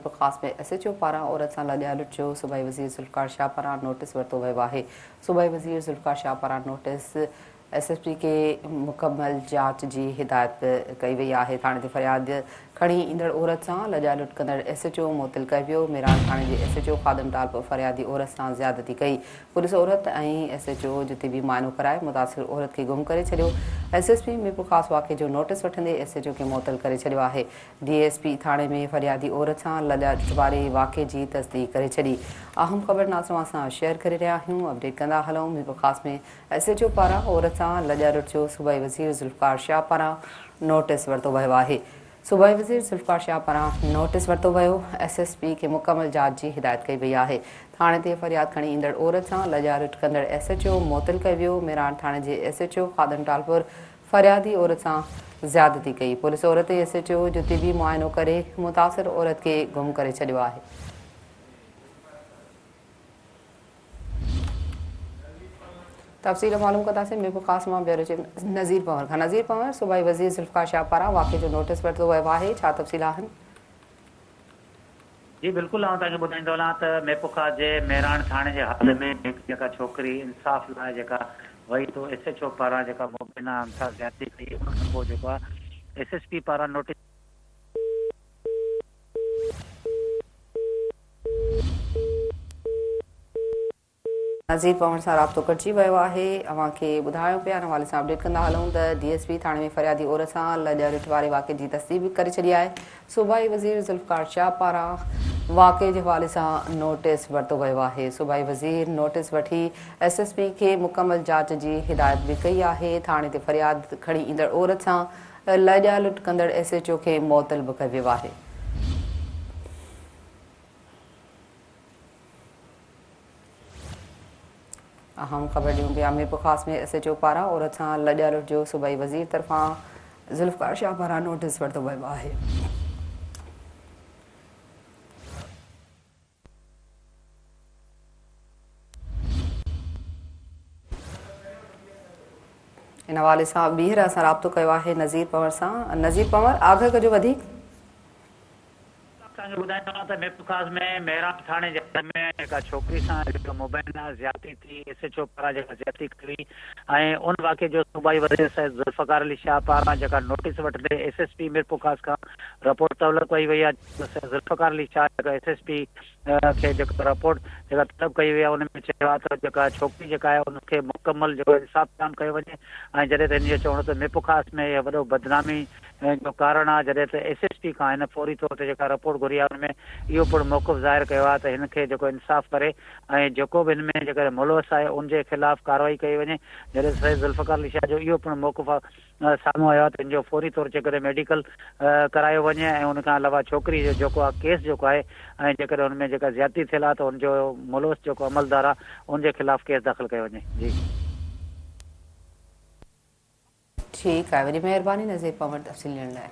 ख़ास में SHO पारां औरत सां लॼा लुट जो सूबाई वज़ीर ज़ुल्फ़िकार शाह पारां नोटिस वरितो वियो आहे। सूबाई वज़ीर ज़ुल्फ़िकार शाह पारां नोटिस SSP खे मुकमल जांच जी हिदायत कई वई आहे। थाणे ते फ़रियाद खणी ईंदड़ औरत सां लॼा लुट कंदड़ SHO मुअतल कयो वियो। मेरान थाणे जे SHO ख़ादिम तालप फ़रियादी औरत सां ज़्यादती कई। पुलिस औरत ऐं SHO जिते बि मुआइनो कराए मुतासिर औरत खे गुम करे छॾियो। SSP मीरपुर ख़ासि वाक़े जो नोटिस वठंदे SHO खे मुअतल करे छॾियो आहे। DSP थाणे में फ़रियादी औरत सां लॼा लुट वारे वाक़े जी तस्दीक करे छॾी। अहम ख़बर नाज़िम सां शेयर करे रहिया आहियूं। अपडेट कंदा हलूं। मीरपुर ख़ासि में SHO पारां औरत सां लॼा लुट जो सूबाई वज़ीर ज़ुल्फ़िकार शाह पारां नोटिस वरितो वियो आहे। सूबाई वज़ीर ज़ुल्फ़िकार शाह पारां नोटिस वरितो वियो। SSP खे मुकमल जांच जी हिदायत कई वई आहे। थाणे ते फ़रियाद खणी ईंदड़ औरत सां लॼा लुट कंदड़ SHO मुअतल कयो वियो। मेरान थाणे जे SHO ख़ादिम तालपुर फ़रियादी औरत सां ज़्यादती कई। पुलिस औरत SHO जिते बि मुआइनो करे मुतासिर औरत खे गुम करे छॾियो आहे। तफ़सील मालूम कंदासीं। मीरपुर ख़ासि मां ब्यूरो चीफ नज़ीर पंवर खां। नज़ीर पंवर, सूबाई वज़ीर ज़ुल्फ़िकार शाह पारां वाक़े जो नोटिस वरितो वियो आहे, छा तफ़सील आहिनि? जी बिल्कुल तव्हांखे ॿुधाईंदो हलां त मीरपुर ख़ास जे मेरान थाणे जे हद में जेका छोकिरी इंसाफ़ लाइ जेका वई तो SHO पारां जेका मुबैना सां ज़्यादती कई, उन खां पोइ जेको आहे SSP पारां नोटिस नज़ीर पंवर सां राब्तो कटिजी वियो आहे। अव्हांखे ॿुधायो पिया हिन हवाले सां अपडेट कंदा हलूं त DSP थाणे में फ़रियादी औरत सां लॼा लुट वारे वाक़े जी तस्दीक करे छॾी आहे। सूबाई वज़ीर ज़ुल्फ़िकार शाह पारां वाक़े जे हवाले सां नोटिस वरितो वियो आहे। सूबाई वज़ीर नोटिस वठी SSP खे मुकमल जांच जी हिदायत बि कई आहे। थाणे ते फ़रियाद खणी ईंदड़ औरत सां लॼा लुट कंदड़ SHO खे मुअतल बि कयो वियो आहे। अहम ख़बर ॾियूं पिया। मीरपुर ख़ासि में SHO पारां औरत सां लॼा लुट जो सूबाई वज़ीर तरफ़ां ज़ुल्फ़िकार शाह पारां नोटिस वरितो वियो आहे। इन हवाले सां ॿीहर असां राब्तो कयो आहे नज़ीर पंवर सां। नज़ीर पंवर, आगाह कजो वधीक। तव्हांखे ॿुधाईंदो आहियां त मीरपुर ख़ासि में मेरान थाणे जे हद में जेका छोकिरी सां जेका मुबैना ज़्यादती थी SHO पारां जेका ज़्यादती कई ऐं उन वाक़े जो सूबाई वज़ीर साहिब ज़ुल्फ़िकार अली शाह पारां जेका नोटिस वठंदे SSP मीरपुर ख़ासि खां रिपोर्ट तलब कई वई आहे। ज़ुल्फ़िकार अली शाह जेका SSP खे जेको रिपोर्ट जेका तलब कई वई आहे उन में चयो आहे त जेका छोकिरी जेका आहे उनखे मुकमल जेको इंसाफ़ कान कयो वञे ऐं जॾहिं त हिन जो चवणो त मीरपुर ख़ासि में इहो वॾो बदनामी जो कारण आहे। जॾहिं त SSP खां हिन फौरी तौर ते जेका रिपोर्ट घुरी आहे हुन में इहो पिणु मौक़ुफ़ ज़ाहिर कयो आहे त हिनखे जेको इंसाफ़ करे ऐं जेको बि हिन में जेकर मुलवस आहे उनजे ख़िलाफ़ कार्रवाई कई वञे। जॾहिं सैयद ज़ुल्फ़िकार अली शाह जो इहो पिणु मौक़ुफ़ साम्हूं आयो आहे त हिन जो फौरी तौर जेकर मेडिकल करायो वञे ऐं उन खां अलावा छोकिरी जो जेको आहे केस जेको आहे ऐं जेकर हुन में जेका ज़्यादती थियल आहे त हुनजो मुलवस जेको अमलदार आहे उनजे ख़िलाफ़ केस दाख़िल कयो वञे। जी ठीकु आहे, वॾी महिरबानी नज़ीर पंवर तफ़सील ॾियण लाइ।